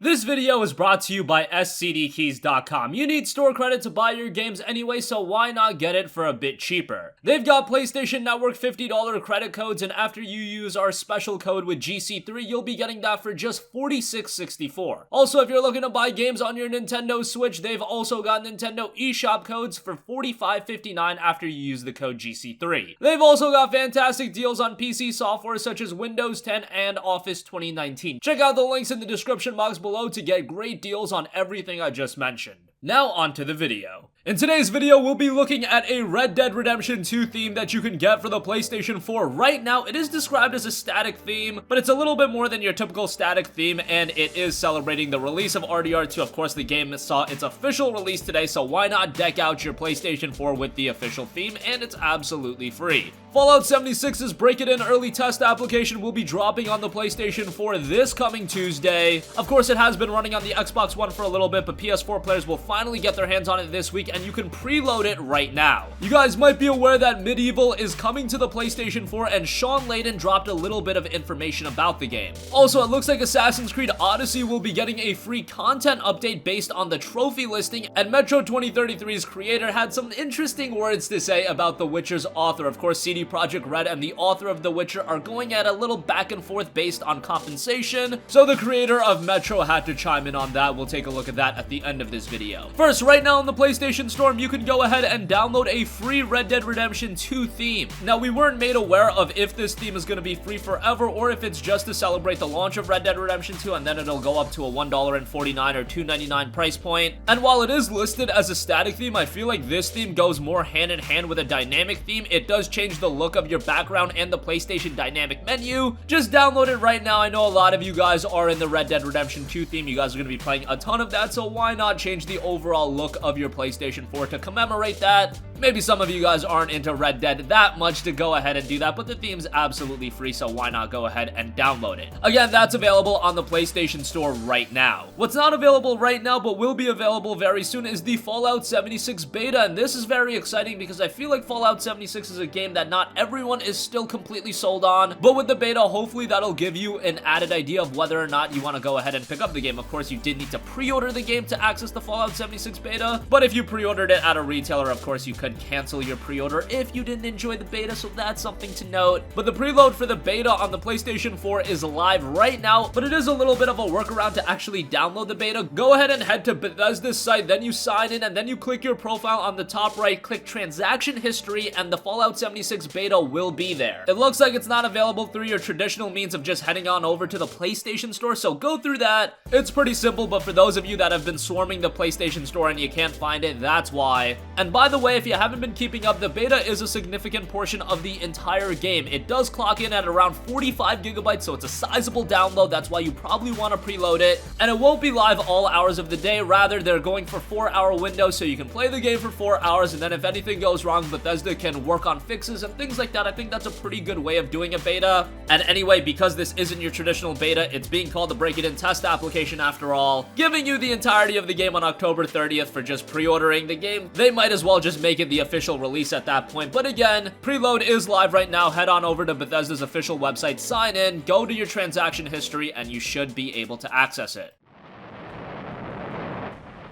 This video is brought to you by scdkeys.com. You need store credit to buy your games anyway, so why not get it for a bit cheaper? They've got PlayStation Network $50 credit codes, and after you use our special code with GC3, you'll be getting that for just $46.64. Also, if you're looking to buy games on your Nintendo Switch, they've also got Nintendo eShop codes for $45.59 after you use the code GC3. They've also got fantastic deals on PC software such as Windows 10 and Office 2019. Check out the links in the description box below to get great deals on everything I just mentioned. Now onto the video. In today's video, we'll be looking at a Red Dead Redemption 2 theme that you can get for the PlayStation 4. Right now, it is described as a static theme, but it's a little bit more than your typical static theme, and it is celebrating the release of RDR2. Of course, the game saw its official release today, so why not deck out your PlayStation 4 with the official theme, and it's absolutely free. Fallout 76's Break It In early test application will be dropping on the PlayStation 4 this coming Tuesday. Of course, it has been running on the Xbox One for a little bit, but PS4 players will finally get their hands on it this week, and you can preload it right now. You guys might be aware that Medieval is coming to the PlayStation 4, and Sean Layden dropped a little bit of information about the game. Also, it looks like Assassin's Creed Odyssey will be getting a free content update based on the trophy listing, and Metro 2033's creator had some interesting words to say about The Witcher's author. Of course, CD Projekt Red and the author of The Witcher are going at a little back and forth based on compensation, so the creator of Metro had to chime in on that. We'll take a look at that at the end of this video. First, right now on the PlayStation Store, you can go ahead and download a free Red Dead Redemption 2 theme. Now, we weren't made aware of if this theme is going to be free forever or if it's just to celebrate the launch of Red Dead Redemption 2 and then it'll go up to a $1.49 or $2.99 price point. And while it is listed as a static theme, I feel like this theme goes more hand in hand with a dynamic theme. It does change the look of your background and the PlayStation dynamic menu. Just download it right now. I know a lot of you guys are in the Red Dead Redemption 2 theme. You guys are going to be playing a ton of that, so why not change the overall look of your PlayStation 4 to commemorate that? Maybe some of you guys aren't into Red Dead that much to go ahead and do that, but the theme's absolutely free, so why not go ahead and download it? Again, that's available on the PlayStation Store right now. What's not available right now, but will be available very soon, is the Fallout 76 beta, and this is very exciting because I feel like Fallout 76 is a game that not everyone is still completely sold on, but with the beta, hopefully that'll give you an added idea of whether or not you want to go ahead and pick up the game. Of course, you did need to pre-order the game to access the Fallout 76 beta, but if you pre-ordered it at a retailer, of course, you could cancel your pre-order if you didn't enjoy the beta, so that's something to note. But the preload for the beta on the PlayStation 4 is live right now, but it is a little bit of a workaround to actually download the beta. Go ahead and head to Bethesda's site, then you sign in, and then you click your profile on the top right, click transaction history, and the Fallout 76 beta will be there. It looks like it's not available through your traditional means of just heading on over to the PlayStation Store, so go through that. It's pretty simple, but for those of you that have been swarming the PlayStation Store and you can't find it, that's why. And by the way, if you haven't been keeping up, the beta is a significant portion of the entire game. It does clock in at around 45 gigabytes, so it's a sizable download. That's why you probably want to preload it. And it won't be live all hours of the day. Rather, they're going for 4-hour windows, so you can play the game for 4 hours, and then if anything goes wrong, Bethesda can work on fixes and things like that. I think that's a pretty good way of doing a beta. And anyway, because this isn't your traditional beta, it's being called the Break It In test application after all, giving you the entirety of the game on October 30th for just pre-ordering the game. They might as well just make it the official release at that point. But again, preload is live right now. Head on over to Bethesda's official website, sign in, go to your transaction history, and you should be able to access it.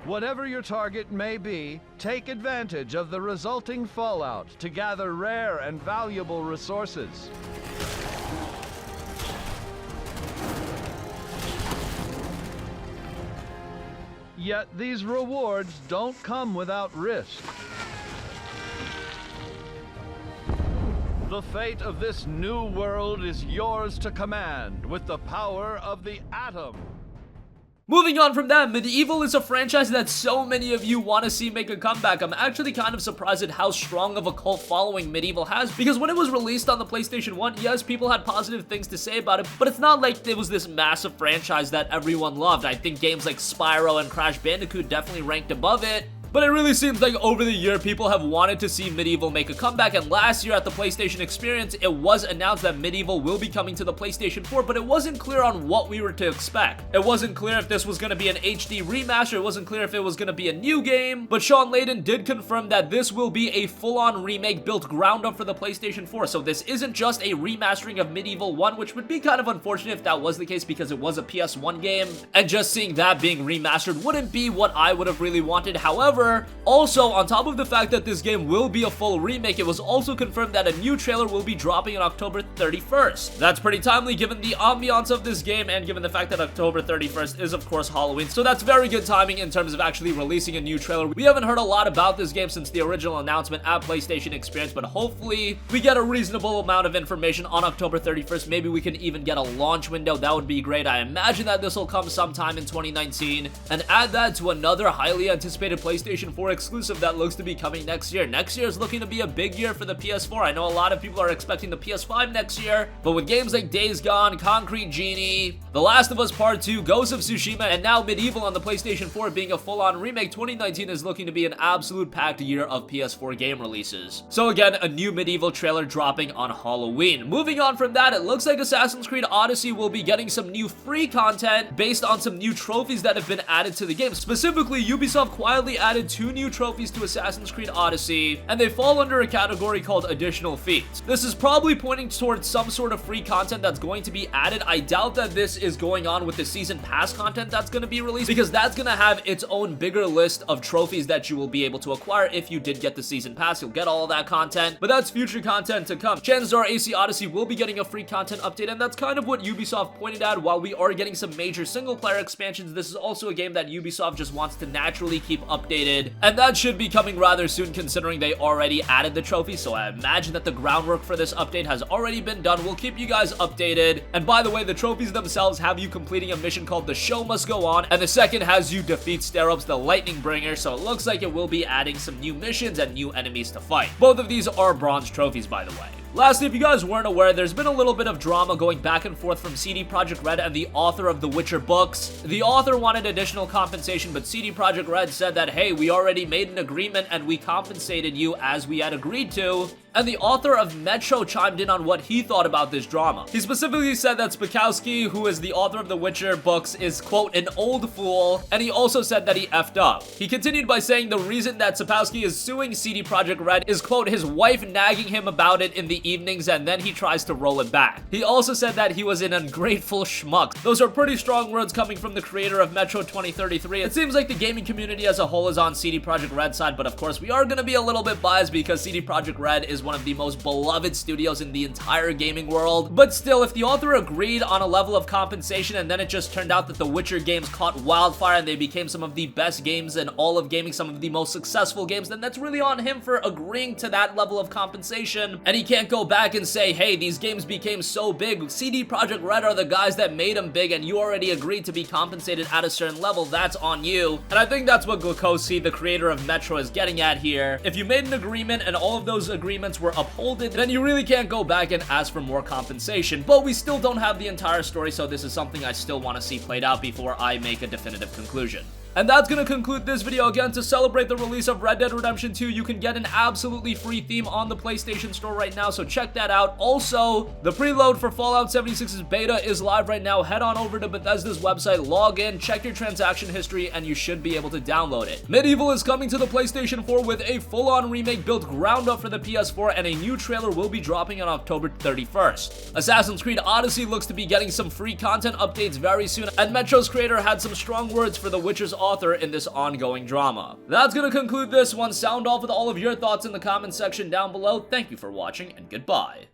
Whatever your target may be, take advantage of the resulting fallout to gather rare and valuable resources. Yet these rewards don't come without risk. The fate of this new world is yours to command with the power of the atom. Moving on from that, Medieval is a franchise that so many of you want to see make a comeback. I'm actually kind of surprised at how strong of a cult following Medieval has, because when it was released on the PlayStation 1, yes, people had positive things to say about it, but it's not like it was this massive franchise that everyone loved. I think games like Spyro and Crash Bandicoot definitely ranked above it. But it really seems like over the year, people have wanted to see Medieval make a comeback, and last year at the PlayStation Experience, it was announced that Medieval will be coming to the PlayStation 4, but it wasn't clear on what we were to expect. It wasn't clear if this was going to be an HD remaster, it wasn't clear if it was going to be a new game, but Sean Layden did confirm that this will be a full-on remake built ground up for the PlayStation 4, so this isn't just a remastering of Medieval 1, which would be kind of unfortunate if that was the case because it was a PS1 game, and just seeing that being remastered wouldn't be what I would have really wanted. However, also, on top of the fact that this game will be a full remake, it was also confirmed that a new trailer will be dropping on October 31st. That's pretty timely given the ambiance of this game and given the fact that October 31st is of course Halloween, so that's very good timing in terms of actually releasing a new trailer. We haven't heard a lot about this game since the original announcement at PlayStation Experience, but hopefully we get a reasonable amount of information on October 31st. Maybe we can even get a launch window. That would be great. I imagine that this will come sometime in 2019, and add that to another highly anticipated PlayStation 4 exclusive that looks to be coming next year. Next year is looking to be a big year for the PS4. I know a lot of people are expecting the PS5 next year, but with games like Days Gone, Concrete Genie, The Last of Us Part 2, Ghost of Tsushima, and now Medieval on the PlayStation 4 being a full-on remake, 2019 is looking to be an absolute packed year of PS4 game releases. So again, a new Medieval trailer dropping on Halloween. Moving on from that, it looks like Assassin's Creed Odyssey will be getting some new free content based on some new trophies that have been added to the game. Specifically, Ubisoft quietly added 2 new trophies to Assassin's Creed Odyssey, and they fall under a category called additional feats. This is probably pointing towards some sort of free content that's going to be added. I doubt that this is going on with the season pass content that's going to be released, because that's going to have its own bigger list of trophies that you will be able to acquire if you did get the season pass. You'll get all that content, but that's future content to come. Chances are AC Odyssey will be getting a free content update, and that's kind of what Ubisoft pointed at. While we are getting some major single player expansions, this is also a game that Ubisoft just wants to naturally keep updated, and that should be coming rather soon considering they already added the trophy. So I imagine that the groundwork for this update has already been done. We'll keep you guys updated. And by the way, the trophies themselves have you completing a mission called The Show Must Go On, and the second has you defeat Sterops the Lightning Bringer, so it looks like it will be adding some new missions and new enemies to fight. Both of these are bronze trophies, by the way. Lastly, if you guys weren't aware, there's been a little bit of drama going back and forth from CD Projekt Red and the author of the Witcher books. The author wanted additional compensation, but CD Projekt Red said that, hey, we already made an agreement and we compensated you as we had agreed to. And the author of Metro chimed in on what he thought about this drama. He specifically said that Spakowski, who is the author of the Witcher books, is, quote, an old fool, and he also said that he effed up. He continued by saying the reason that Sapkowski is suing CD Projekt Red is, quote, his wife nagging him about it in the evenings and then he tries to roll it back. He also said that he was an ungrateful schmuck. Those are pretty strong words coming from the creator of Metro 2033. It seems like the gaming community as a whole is on CD Projekt Red's side, but of course we are going to be a little bit biased because CD Projekt Red is one of the most beloved studios in the entire gaming world. But still, if the author agreed on a level of compensation and then it just turned out that the Witcher games caught wildfire and they became some of the best games in all of gaming, some of the most successful games, then that's really on him for agreeing to that level of compensation. And he can't go back and say, hey, these games became so big. CD Projekt Red are the guys that made them big and you already agreed to be compensated at a certain level. That's on you. And I think that's what Glucosi, the creator of Metro, is getting at here. If you made an agreement and all of those agreements were upheld, then you really can't go back and ask for more compensation. But we still don't have the entire story, so this is something I still want to see played out before I make a definitive conclusion. And that's gonna conclude this video. Again, to celebrate the release of Red Dead Redemption 2, you can get an absolutely free theme on the PlayStation Store right now, so check that out. Also, the preload for Fallout 76's beta is live right now. Head on over to Bethesda's website, log in, check your transaction history, and you should be able to download it. Medieval is coming to the PlayStation 4 with a full-on remake built ground up for the PS4, and a new trailer will be dropping on October 31st. Assassin's Creed Odyssey looks to be getting some free content updates very soon, and Metro's creator had some strong words for The Witcher's author in this ongoing drama. That's gonna conclude this one. Sound off with all of your thoughts in the comment section down below. Thank you for watching, and goodbye.